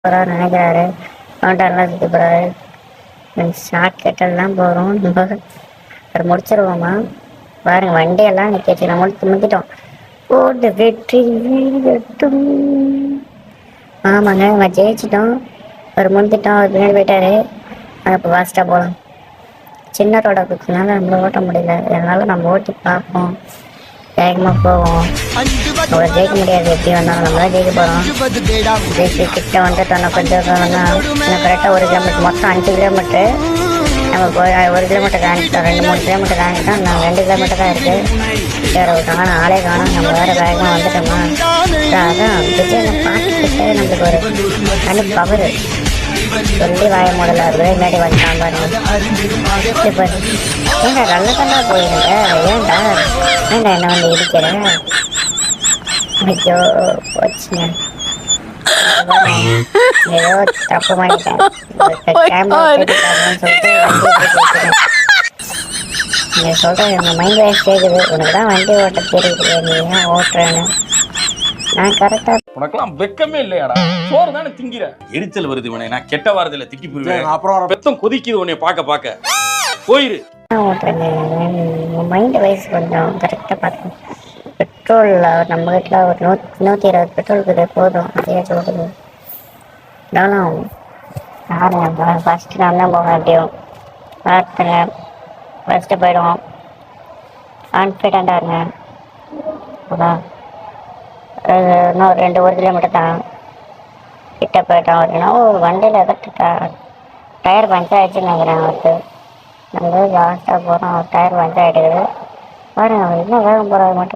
போகிறாரு நினைக்கிறாரு. கவுண்டர்லாம் சுற்றி போகிறாரு. ஷார்ட் கட்டெல்லாம் போகிறோம். நம்ம அதை முடிச்சிருவோமா? பாருங்க வண்டியெல்லாம் நிற்கிச்சு. நம்ம முந்திட்டோம். போட்டு வெற்றி வீழட்டும். ஆமாங்க, நம்ம ஜெயிச்சிட்டோம். அவர் முந்திட்டோம். அவர் பின்னாடி போயிட்டாரு. இப்போ ஃபாஸ்ட்டாக போகலாம். சின்ன ரோட குச்சினால நம்மள ஓட்ட முடியல. அதனால நம்ம ஓட்டி பார்ப்போம். வேகமாக போவோம். அவரை ஜெயிக்க முடியாது. எப்படி வந்தாலும் நம்ம தான் ஜெயிக்க போகிறோம். ஜெயிச்சு கிட்ட வந்துட்டோம். கொஞ்சம் இன்னும் கரெக்டாக 1 கிலோமீட்டர், மொத்தம் 5 கிலோமீட்ரு. நம்ம 1 கிலோமீட்டர் காணிட்டோம். 2-3 கிலோமீட்டர் காணிட்டோம். நான் 2 கிலோமீட்டர் தான் இருக்குது. வேறு காணும், ஆளே காணும். நம்ம வேறு வேகமாக வந்துட்டோமா? அதான் விஜய் பார்த்துக்கிட்டே நம்மளுக்கு ஒரு தனி பவர். சொல்லி வாய மூடல முன்னாடி வந்துட்டான் பாருங்க. ஏண்டா நல்ல கண்ணா போயிருங்க. ஏண்டா ஏண்டா என்ன வந்து இடிக்கிறேன்? ஐயோ போச்சுங்க. ஏதோ தப்பு பண்ணிட்டேன். சொல்லிட்டு நீங்க சொல்றது எங்க மைண்ட் வாய்ஸ் கேக்குது. உனக்கு தான் வண்டி ஓட்ட தெரியுது, நீ ஏன் ஓட்டுறேன்னு. நான் கரெக்டா உனக்கெல்லாம் வெக்கமே இல்லையாடா? சோறு தானே திங்கிற. எரிச்சல் வருது உனே. நான் கெட்ட வாரத்துல திட்டி போயிருவேன். அப்புறம் பெத்தம் கொதிக்குது உன்னை பார்க்க போயிரு. ஓட்டுறேங்க. மைண்ட் வாய்ஸ் கொஞ்சம் கரெக்டா பார்த்து. பெட்ரோல் நம்ம வீட்டில் ஒரு 120 பெட்ரோல் இருக்குது. போதும் அதே ஓடுது. இருந்தாலும் பாருங்க, ஃபஸ்ட்டு நான் தான் போவேன். எப்படியும் பார்த்துங்க. ஃபஸ்ட்டு போயிடுவோம். கான்ஃபிடெண்ட்டாக இருங்க. அதான் இன்னும் 1 கிலோமீட்டர் தான். கிட்ட போயிட்டோம். அப்படின்னா ஒரு வண்டியில் எதாச்சும் டயர் பஞ்சர் ஆகிடுச்சுன்னு நினைக்கிறேன். அவருக்கு நம்ம லாஸ்ட்டாக போகிறோம். டயர் பஞ்சர் ஆகிடுது பாருங்க. அவர் இன்னும் வேகம் போகிறது மட்டும்